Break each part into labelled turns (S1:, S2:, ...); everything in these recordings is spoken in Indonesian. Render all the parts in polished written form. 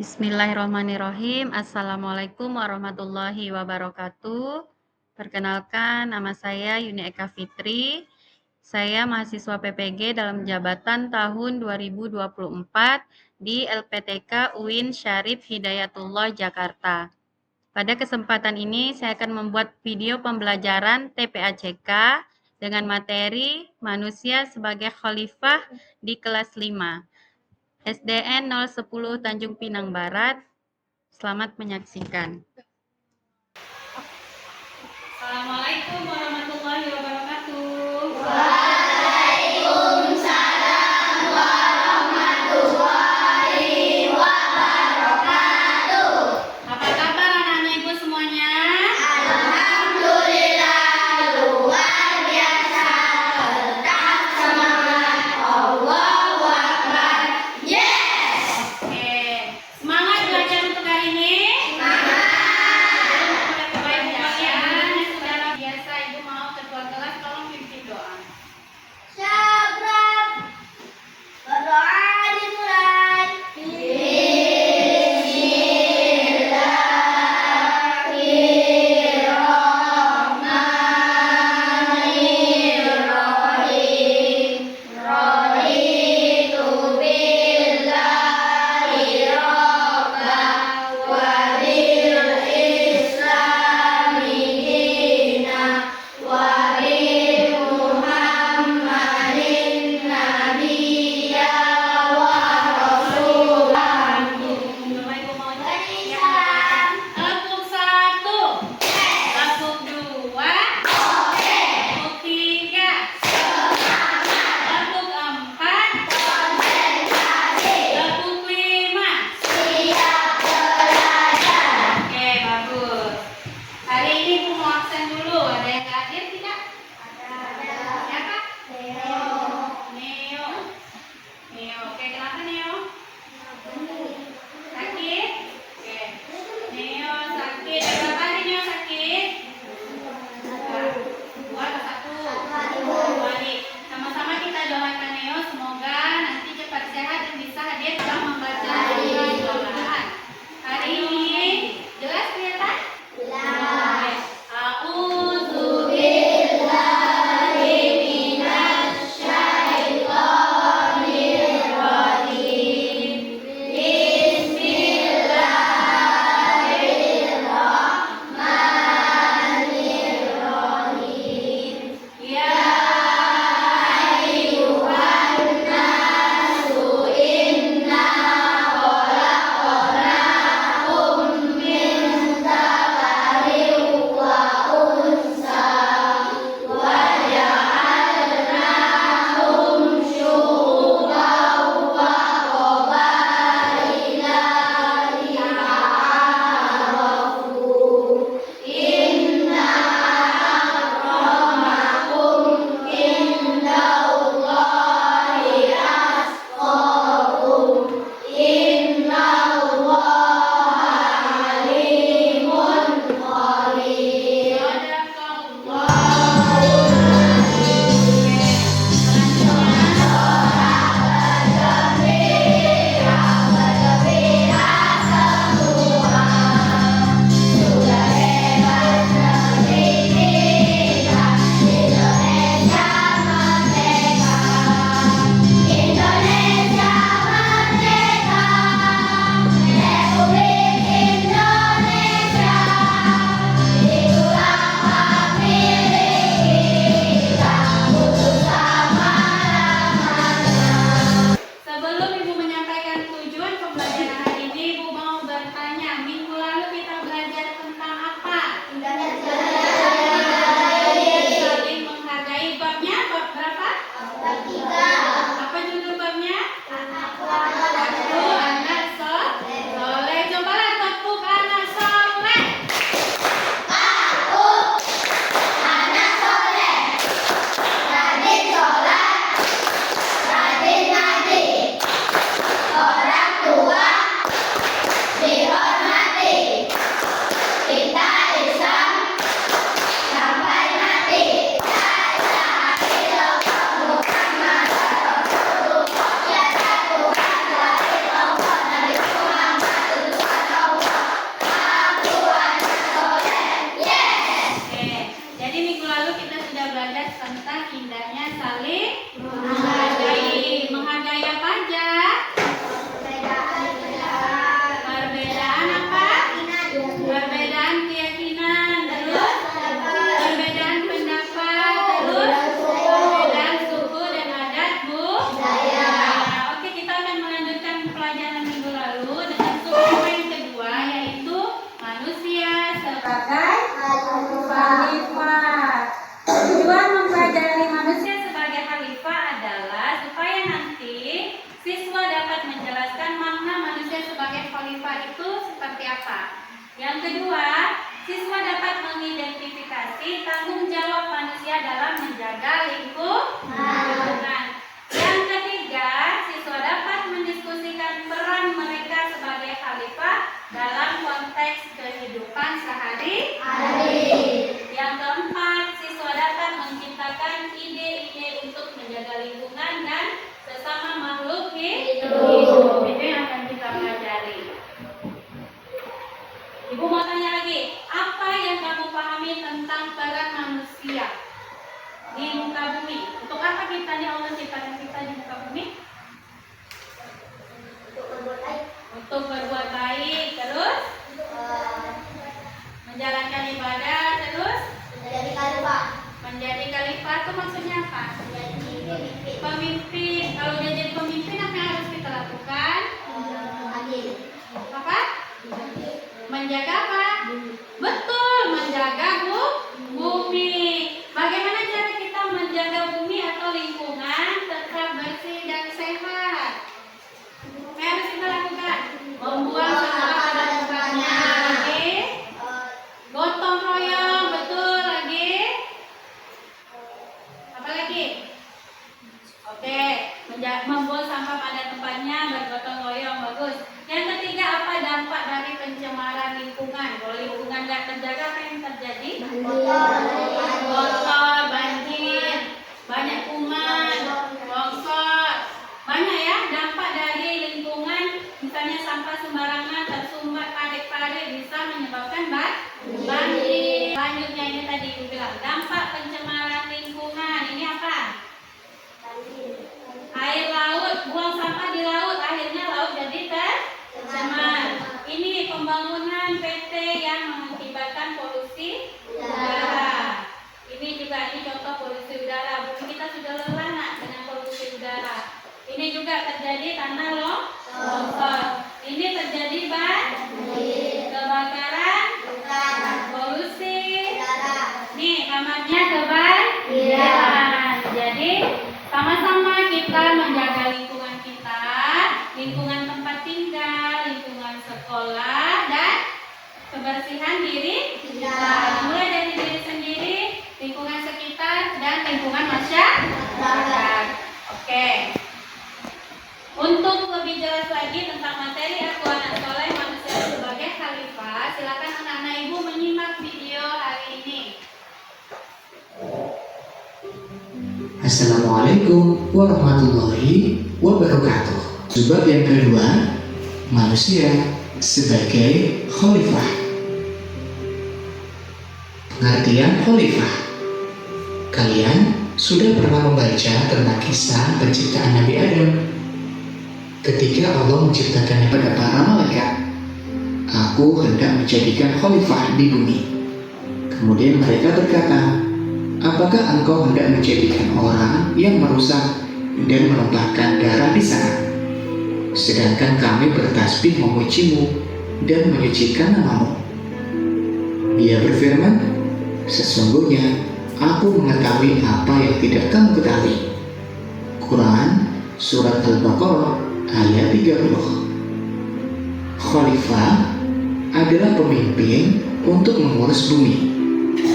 S1: Bismillahirrahmanirrahim. Assalamualaikum warahmatullahi wabarakatuh. Perkenalkan, nama saya Yuni Eka Fitri. Saya mahasiswa PPG dalam jabatan tahun 2024 di LPTK UIN Syarif Hidayatullah Jakarta. Pada kesempatan ini saya akan membuat video pembelajaran TPACK dengan materi manusia sebagai khalifah di kelas 5. SDN 010 Tanjung Pinang Barat. Selamat menyaksikan. Assalamualaikum warahmatullahi wabarakatuh. Apa kabar anak-anak ibu semuanya? Oke, semangat belajar untuk hari ini. Bapak Ibu kalian yang sudah biasa Ibu sebagai khalifah. Tujuan mempelajari manusia sebagai khalifah adalah supaya nanti siswa dapat menjelaskan makna manusia sebagai khalifah itu seperti apa. Yang kedua, siswa dapat mengidentifikasi tanggung jawab manusia dalam menjaga lingkungan. Yang ketiga, siswa dapat mendiskusikan peran mereka sebagai khalifah dalam konteks kehidupan sehari-hari. Yang keempat, siswa dapat menciptakan ide-ide untuk menjaga lingkungan dan sesama makhluk hidup. Itu yang akan kita pelajari. Ibu mau tanya lagi, apa yang kamu pahami tentang peran manusia di muka bumi? Untuk apa kita nih Allah ciptakan kita di muka bumi? Untuk berbuat baik, terus menjalankan ibadah, terus menjadi khalifah itu maksudnya apa? Pemimpin. Kalau dia jadi pemimpin, apa yang harus kita lakukan? Apa? Menjaga apa? Betul, menjaga bumi. Bagaimana cara kita menjaga bumi atau lingkungan tetap bersih dan sehat? Apa yang harus kita lakukan? Membuang sampah pada tempatnya. Lagi, gotong royong, betul. Lagi, apa lagi? Oke, membuang sampah pada tempatnya, bergotong royong, bagus. Yang ketiga, apa dampak dari pencemaran lingkungan? Kalau lingkungan nggak terjaga, apa yang terjadi? Kotor, banjir, banyak kuman, longsor. Banyak ya dampak dari lingkungan. Misalnya sampah sembarangan tersumbat parit-parit bisa menyebabkan banjir. Selanjutnya ini tadi aku bilang dampak pencemaran lingkungan. Ini apa? Air laut, buang sampah di laut, akhirnya laut jadi tercemar. Ini pembangunan PT yang mengakibatkan polusi udara. Ini juga contoh polusi udara. Bumi kita sudah lelah nak dengan polusi udara. Ini juga terjadi karena longsor. Ini terjadi kebakaran, polusi. Nih kamarnya kebakaran. Jadi sama-sama kita menjaga lingkungan kita, lingkungan tempat tinggal, lingkungan sekolah, dan kebersihan diri kita. Mulai dari diri sendiri, lingkungan sekitar, dan lingkungan masyarakat. Oke. Untuk lebih jelas lagi tentang materi Aku Anak Soleh Manusia sebagai Khalifah, silakan anak-anak ibu menyimak video hari ini.
S2: Assalamualaikum warahmatullahi wabarakatuh. Bab yang kedua, manusia sebagai khalifah. Pengertian khalifah. Kalian sudah pernah membaca tentang kisah penciptaan Nabi Adam. Ketika Allah menciptakannya pada para malaikat, aku hendak menjadikan khalifah di bumi. Kemudian mereka berkata, apakah engkau hendak menjadikan orang yang merusak dan menumpahkan darah di sana? Sedangkan kami bertasbih memujimu dan menyucikan namamu. Dia berfirman, sesungguhnya aku mengetahui apa yang tidak kamu ketahui. Quran Surat Al-Baqarah ayat 30. Khalifah adalah pemimpin untuk mengurus bumi,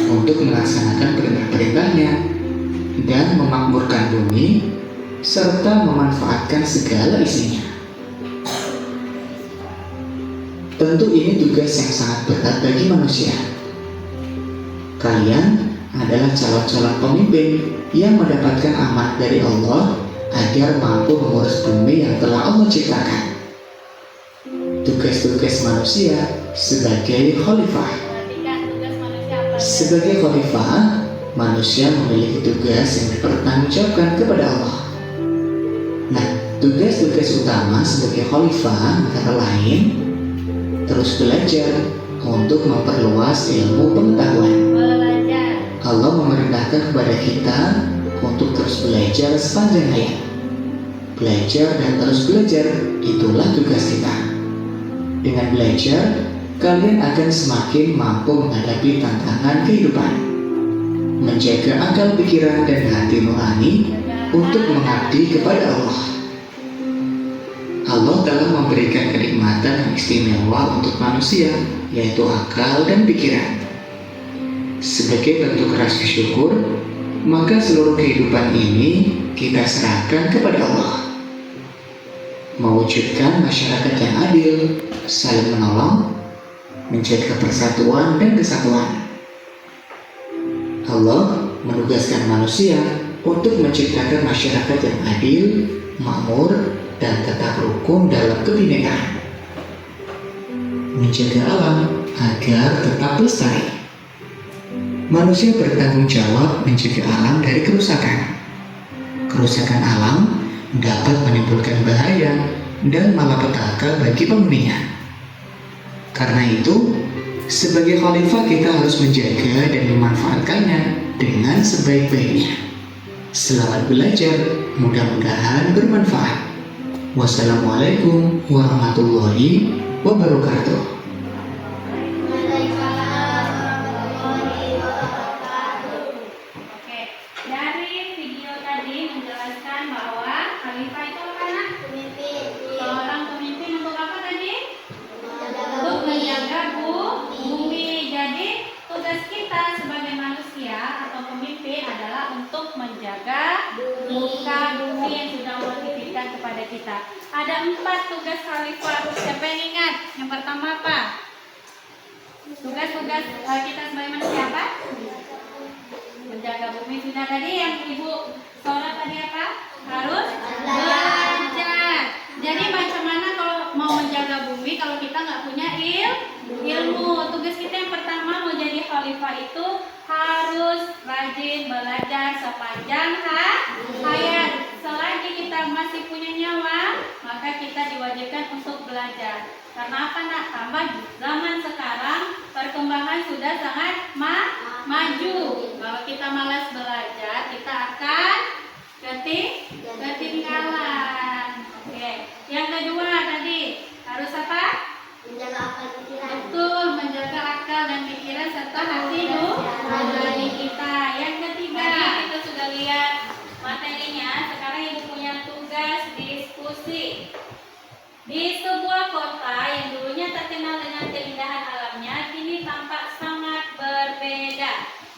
S2: untuk melaksanakan perintah-perintahnya dan memakmurkan bumi serta memanfaatkan segala isinya. Tentu ini tugas yang sangat berat bagi manusia. Kalian adalah calon-calon pemimpin yang mendapatkan amanat dari Allah agar mampu mengurus bumi yang telah Allah ciptakan. Tugas-tugas manusia sebagai khalifah. Sebagai khalifah, manusia memiliki tugas yang dipertanggungjawabkan kepada Allah. Nah, tugas-tugas utama sebagai khalifah antara lain terus belajar untuk memperluas ilmu pengetahuan. Allah memerintahkan kepada kita untuk terus belajar sepanjang hayat. Belajar dan terus belajar, itulah tugas kita. Dengan belajar, kalian akan semakin mampu menghadapi tantangan kehidupan, menjaga akal pikiran dan hati nurani untuk mengabdi kepada Allah. Allah telah memberikan kenikmatan yang istimewa untuk manusia, yaitu akal dan pikiran. Sebagai bentuk rasa syukur, maka seluruh kehidupan ini kita serahkan kepada Allah. Mewujudkan masyarakat yang adil, saling menolong, menjaga persatuan dan kesatuan. Allah menugaskan manusia untuk menciptakan masyarakat yang adil, makmur, dan tetap rukun dalam kebinekaan. Menjaga alam agar tetap lestari. Manusia bertanggung jawab mencegah alam dari kerusakan. Kerusakan alam dapat menimbulkan bahaya dan malapetaka bagi penghuninya. Karena itu, sebagai khalifah kita harus menjaga dan memanfaatkannya dengan sebaik-baiknya. Selamat belajar, mudah-mudahan bermanfaat. Wassalamualaikum warahmatullahi wabarakatuh.
S1: Oke, dari video tadi menjelaskan bahwa khalifah itu apa, Nak? Seorang pemimpin untuk apa tadi? Untuk menjaga bumi. Jadi tugas kita sebagai manusia atau pemimpin adalah untuk menjaga muka bumi yang sudah Allah titipkan kepada kita. Ada 4 tugas khalifah. Siapa yang ingat? Yang pertama apa? Tugas-tugas kita sebagai manusia apa? Menjaga bumi. Sudah tadi yang Ibu sorot tadi apa? Harus belajar. Jadi macam mana kalau mau menjaga bumi kalau kita nggak punya ilmu? Tugas kita yang pertama mau jadi khalifah itu harus rajin belajar sepanjang hayat. Selagi kita masih punya nyawa, maka kita diwajibkan untuk belajar. Karena apa, Nak? Tambah zaman sekarang perkembangan sudah sangat maju. Kalau kita malas belajar, kita akan ketinggalan. Oke. Yang kedua tadi harus apa?
S3: Menjaga akal pikiran.
S1: Betul, menjaga akal dan pikiran serta hati nurani kita. Yang ketiga, kita sudah lihat materinya. Sekarang Ibu punya tugas diskusi. Di sebuah kota yang dulunya terkenal dengan keindahan alamnya, kini tampak sangat berbeda.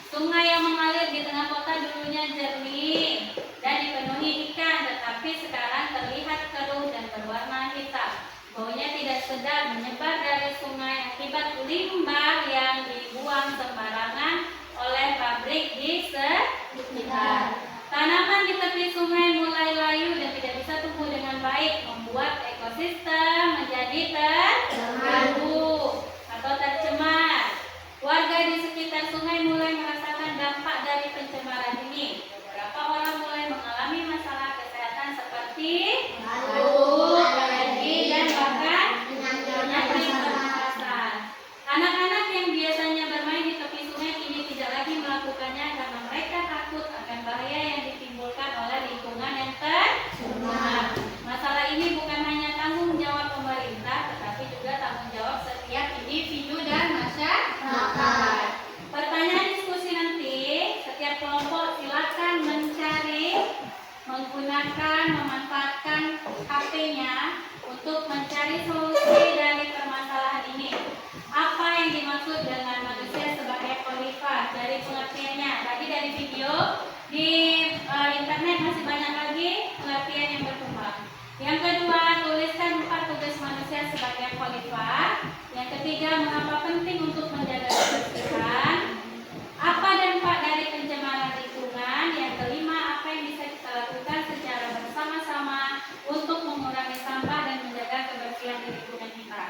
S1: Sungai yang mengalir di tengah kota dulunya jernih dan dipenuhi ikan, tetapi sekarang terlihat keruh dan berwarna hitam. Baunya tidak sedap menyebar dari sungai akibat limbah yang dibuang sembarangan oleh pabrik di sekitar. Tanaman di tepi sungai mulai layu dan tidak bisa tumbuh dengan baik, membuat ekosistem menjadi terganggu atau tercemar. Warga di sekitar sungai mulai merasakan dampak dari pencemaran ini. Beberapa orang mulai mengalami masalah kesehatan seperti batuk, alergi, dan bahkan penyakit pernapasan. Anak-anak yang biasanya bermain di tepi sungai kini tidak lagi melakukannya karena mereka takut akan bahaya yang ditimbulkan oleh lingkungan yang tercemar. Masalah ini bukan hanya tanggung jawab pemerintah, tetapi juga tanggung jawab setiap individu dan masyarakat. Pertanyaan diskusi nanti, setiap kelompok silakan memanfaatkan HP-nya untuk mencari solusi dari permasalahan ini. Apa yang dimaksud dengan manusia sebagai khalifah? Dari pengertiannya, tadi dari video, di internet masih banyak lagi pengertian yang berkembang. Yang kedua, tuliskan 4 tugas manusia sebagai khalifah. Yang ketiga, mengapa penting untuk menjaga kebersihan? Apa dampak dari pencemaran lingkungan? Yang kelima, apa yang bisa kita lakukan secara bersama-sama untuk mengurangi sampah dan menjaga kebersihan di lingkungan kita?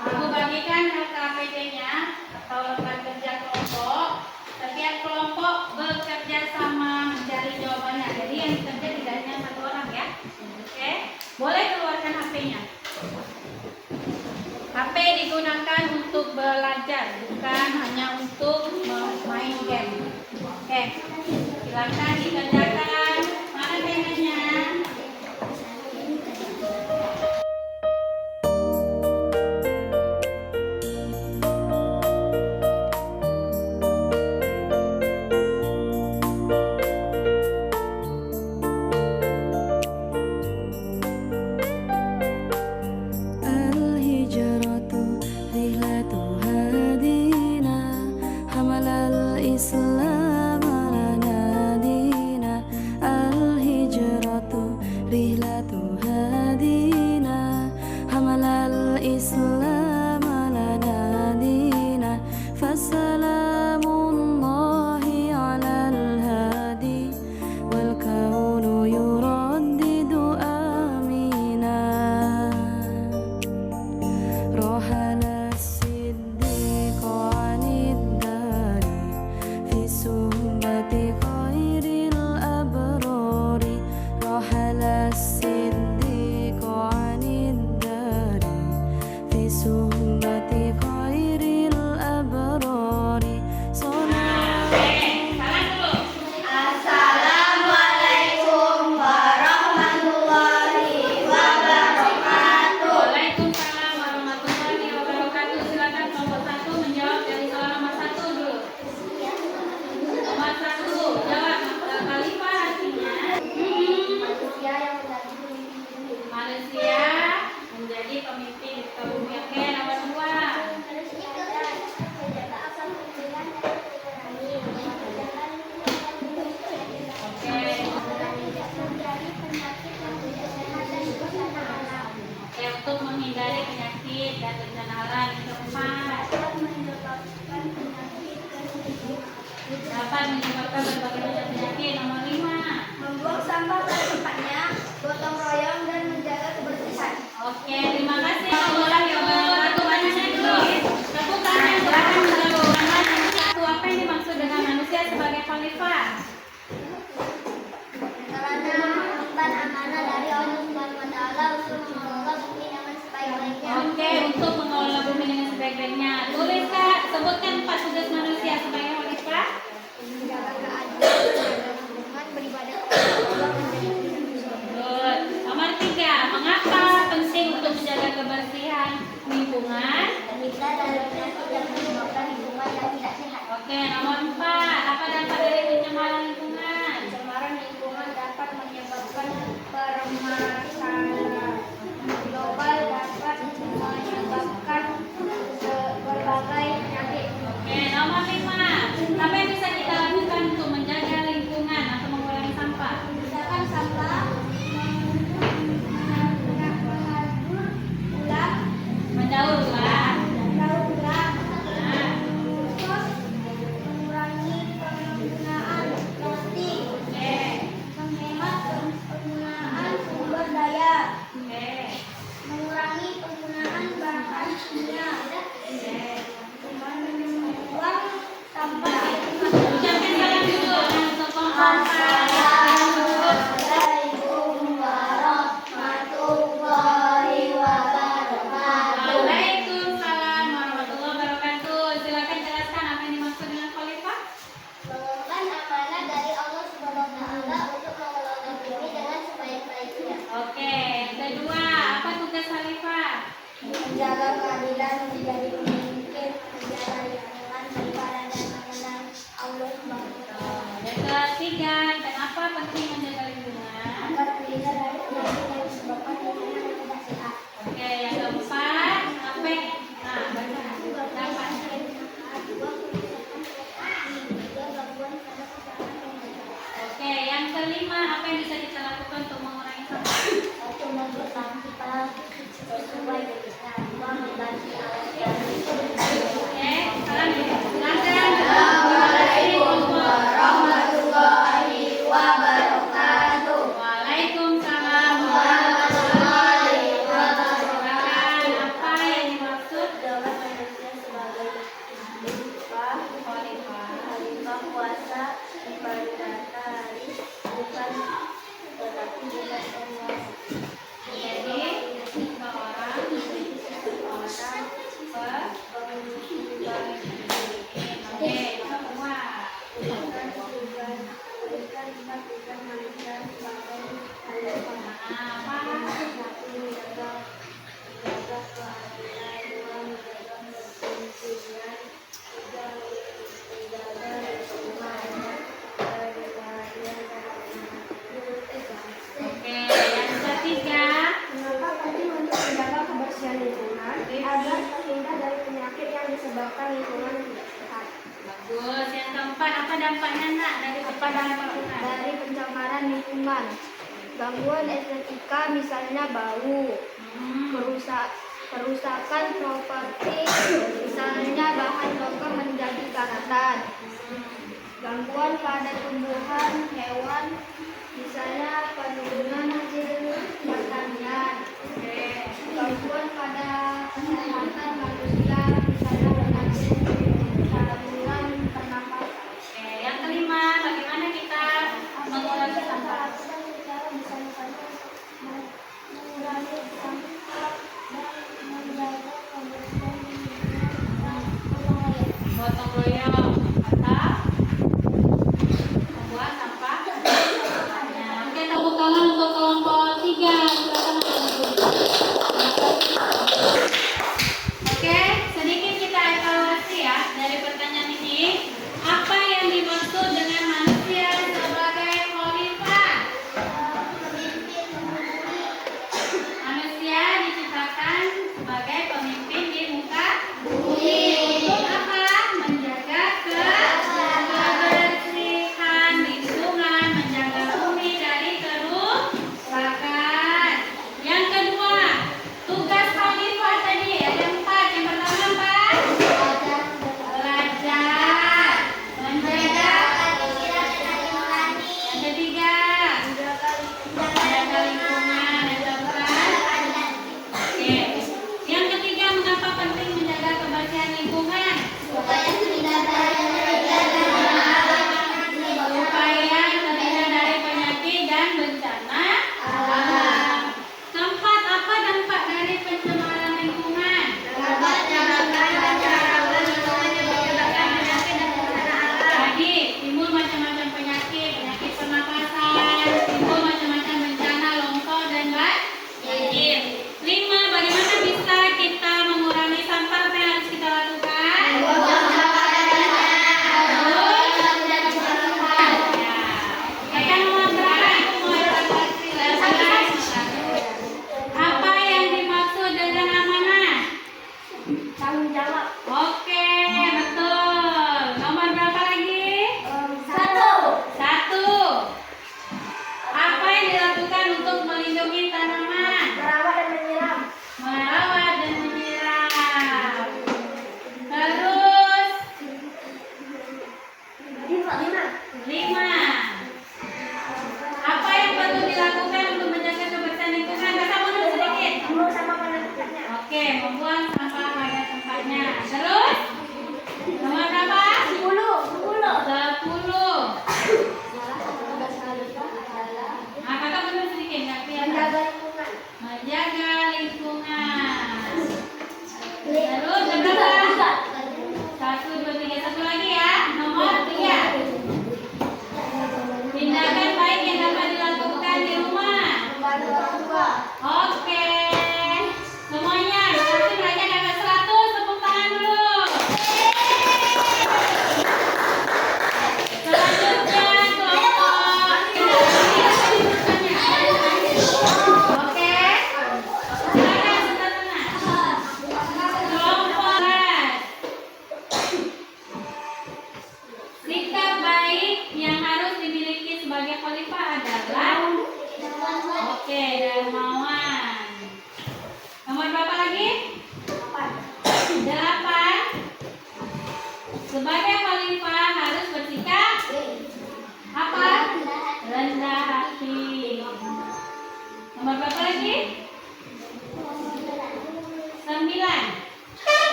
S1: Ibu bagikan LKPD-nya atau lembar kerja kelompok. Setiap kelompok bekerja sama mencari jawabannya. Jadi yang bekerja tidak hanya 1 orang ya. Oke, boleh keluarkan HP-nya. HP digunakan untuk belajar, bukan hanya untuk main game. Oke, silakan dikerjakan. Mana penanya?
S4: وأسلم لنا دينا فسلام الله على الهادي والكون يردد آمينا رحل الصديق عن الدار في صحبة خير الأبرار رحل الصديق عن الدار في صحبة خير الأبرار
S3: Assalamualaikum warahmatullahi wabarakatuh.
S1: Waalaikumsalam warahmatullahi wabarakatuh. Silakan kelompok 1 menjawab dari soal nomor 1 dulu. Nomor 1, jawab. Khalifah artinya
S3: Manusia yang menjadi pemimpin dunia.
S1: manusia menjadi pemimpin di muka bumi. Oke, nomor 2.
S3: Manusia adalah senjata asal pemilihan dan ekonomi.
S1: Oke.
S3: Agar tidak terjadi penyakit yang tidak sehat dan bencana alam.
S1: Oke, untuk menghindari penyakit dan bencana alam. Yang keempat,
S3: Dapat menyebabkan penyakit dan penyakit.
S1: dapat menyebabkan berbagai macam penyakit. Nomor 5.
S3: Membuang sampah pada tempatnya, gotong royong dan menjaga kebersihan.
S1: Oke, terima kasih warahmatullahi wabarakatuh. Banyaknya dulu. Tepuk tangan, silakan menjawab. Yang satu, apa yang dimaksud dengan manusia sebagai khalifah?
S3: Karena mengemban amanah dari Allah Subhanahu wa taala untuk mengelola bumi dengan sebaik-baiknya.
S1: Oke, untuk mengelola bumi dengan sebaik-baiknya. Tulis Kak, sebutkan 4 tugas manusia sebagai khalifah.
S3: Menjaga keadilan, menjaga hubungan, beribadah kepada Allah, menjadi
S1: Good. Nomor 3, mengapa penting untuk menjaga kebersihan lingkungan?
S3: kita dari penyakit yang menyebabkan lingkungan yang tidak sehat.
S1: Oke, nomor 4, apa dampak dari pencemaran lingkungan?
S3: Pencemaran lingkungan dapat menyebabkan permasalahan global, dapat menyebabkan berbagai penyakit.
S1: Oke, nomor 5, apa yang bisa kita lakukan untuk menjaga lingkungan atau mengurangi sampah?
S3: Misalkan sampah, ulang,
S1: Mendaur ulang.
S3: daur ulang,
S1: Nah,
S3: terus mengurangi penggunaan plastik,
S1: oke,
S3: menghemat penggunaan sumber daya,
S1: oke,
S3: mengurangi penggunaan bahan kimia, membuang sampah.
S1: ucapkan salam dulu untuk kelompok 4.
S3: Assalamualaikum warahmatullahi wabarakatuh.
S1: Waalaikumsalam warahmatullahi wabarakatuh. Silakan jelaskan apa yang dimaksud dengan khalifah.
S3: Mengemban amanah dari Allah Subhanahu wa taala untuk mengelola bumi dengan sebaik-baiknya.
S1: Oke, yang kedua, apa tugas khalifah?
S3: Menjaga keadilan, menjadi pemimpin, menjaga lingkungan, beribadah dan mengenal Allah Subhanahu wa taala.
S1: Yang ketiga, kenapa penting menjaga lingkungan?
S3: Agar terhindar dari penyakit yang disebabkan lingkungan yang tidak sehat.
S1: Oke, yang keempat, apa? Nah, baca. Dapat. Oke, yang kelima, apa yang bisa kita lakukan untuk mengurangi sampah?
S3: Satu, membuat sampah sesuai dengan membantu alat yang
S1: Oke, salam ya. Silakan.
S3: Assalamualaikum warahmatullahi wabarakatuh.
S1: Waalaikumsalam
S3: Warahmatullahi
S1: Silakan, apa yang dimaksud
S3: Jawaban manusia sebagai khalifah, khalifah kuasa ibadah hari bukan tetapi bukan Allah.
S1: jadi seorang Oke, yang kedua. Oke, yang ketiga.
S3: Mengapa penting untuk menjaga kebersihan lingkungan agar terhindar dari penyakit yang disebabkan lingkungan yang tidak sehat?
S1: Bagus. Yang keempat, apa dampaknya nak dari pencemaran lingkungan?
S3: Dari pencemaran lingkungan, gangguan estetika misalnya bau, Kerusakan properti, misalnya bahan logam menjadi karatan. Gangguan pada tumbuhan hewan, misalnya penurunan hasil pertanian. Gangguan pada kesehatan manusia, misalnya penyakit saluran pernapasan.
S1: Yang kelima, bagaimana kita mengurangi sampah?
S3: Mengurangi sampah dan menjaga kebersihan lingkungan.
S1: Gotong royong atau membuang sampah. Oke, tepuk tangan untuk kelompok 3. Oke, sedikit kita evaluasi ya dari pertanyaan ini. Apa yang dimaksud dengan manusia sebagai khalifah? Manusia diciptakan sebagai pemimpin di muka bumi. Untuk apa? Menjaga kebersihan lingkungan, menjaga bumi dari kerusakan. Yang kedua, tugas khalifah tadi ada 4. Yang pertama apa? Belajar, menjaga. Yang ketiga, menjaga lingkungan. Yang keempat, oke. Yang ketiga, mengapa penting menjaga kebersihan lingkungan? Supaya terhindar dari penyakit dan bencana alam. Keempat, apa dampak dari pencemaran lingkungan? Tadi timbul macam-macam penyakit pernapasan, timbul macam-macam bencana, longsor dan banjir. 5, bagaimana bisa kita mengurangi sampah? Apa yang harus kita lakukan? Akan nomor berapa? Apa yang dimaksud dengan amanah?
S3: Tanggung jawab.
S1: Oke, betul. Nomor berapa lagi? 1. Apa yang dilakukan untuk melindungi tanaman?
S3: Merawat dan menyiram.
S1: Merawat dan menyiram. Terus 5. Apa yang perlu dilakukan untuk menjaga kebersihan lingkungan? Kakak mundur sedikit.
S3: Membuang sampah pada tempatnya.
S1: Oke, membuang sampah pada tempatnya. Terus nomor berapa? 10.
S3: Salah satu tugas khalifah adalah
S1: Nah, kakak mundur sedikit, nggak kelihatan.
S3: menjaga lingkungan.
S1: Menjaga lingkungan. Terus yang berapa? 1, 2, 3. Satu lagi ya. Nomor 3. Tindakan baik yang dapat dilakukan di rumah.
S3: Membantu orang tua.
S1: Oke. Semuanya. Satu lagi ada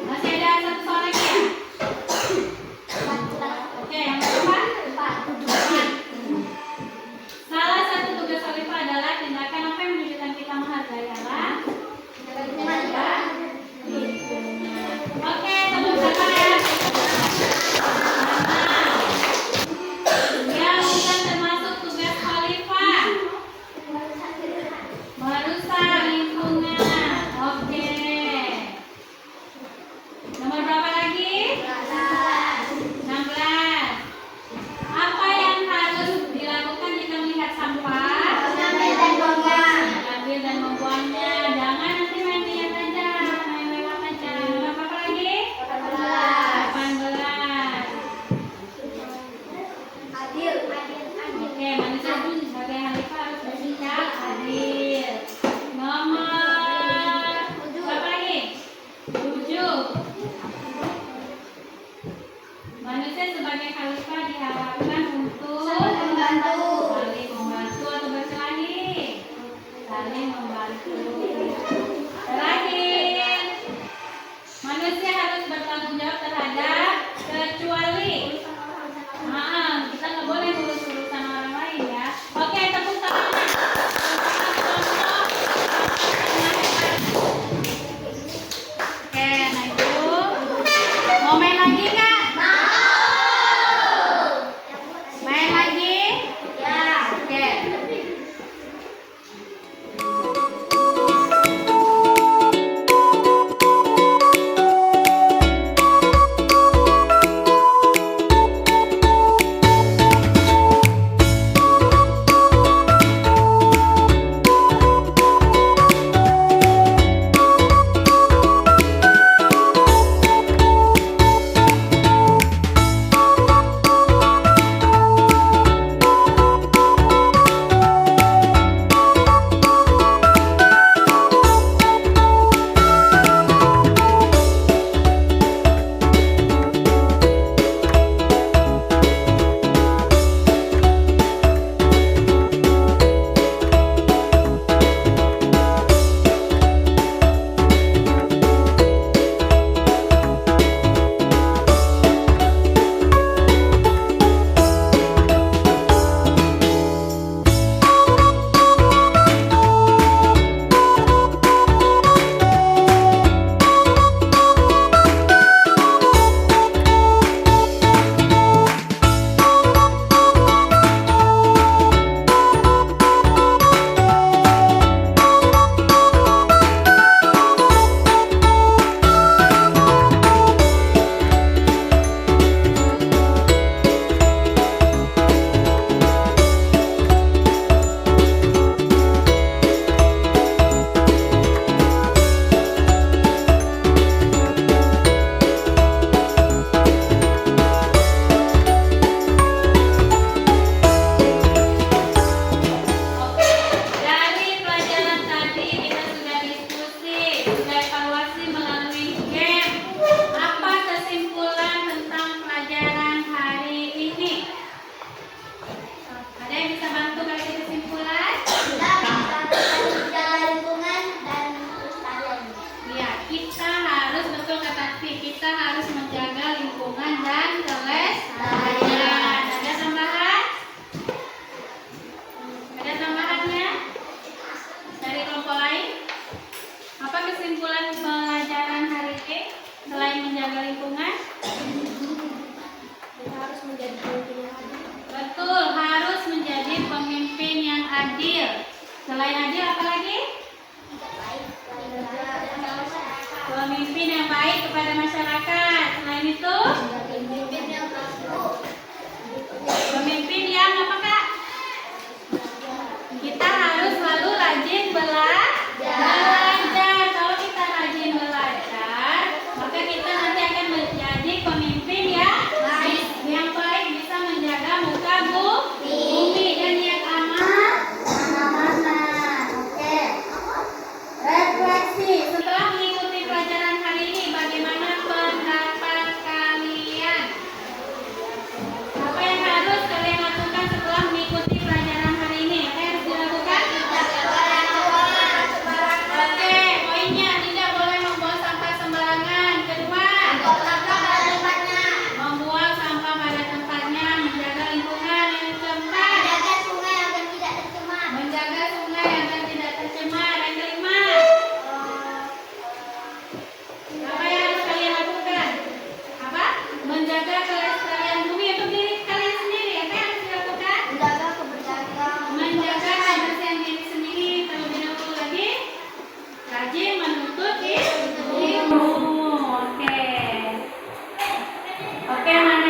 S1: Masih ada satu soal lagi ya? Oke, yang berapa? 4. Salah satu tugas khalifah adalah tindakan apa yang menunjukkan kita menghargai Allah? Oke, tepuk tangan ya. Yang bukan termasuk tugas khalifah, merusak lingkungan. Oke. Nomor berapa lagi? 16. Apa yang harus dilakukan jika melihat sampah? Ambil dan membuangnya. Jangan nanti main lihat aja, main lewat aja. Nomor apa lagi? 18. Oke, manusia sebagai khalifah harus bersikap adil. Nomor berapa lagi? 7. Manusia sebagai khalifah diharapkan untuk saling membantu atau berkelahi. Saling membantu. Terakhir, manusia harus bertanggung jawab terhadap kecuali kita nggak boleh ngurus urusan orang lain ya. Oke, tepuk tangan. Oke, nah itu mau main lagi nggak? Main lagi? Oke. Selain adil apa lagi? Pemimpin yang baik kepada masyarakat. Selain itu, pemimpin yang apa Kak? Kita harus selalu rajin belajar. Kalau kita rajin belajar, maka kita nanti akan menjadi pemimpin yang baik, bisa menjaga muka bumi dan yang aman. Refleksi. Setelah mengikuti pelajaran hari ini, bagaimana pendapat kalian? Apa yang harus kalian lakukan?
S3: yang mana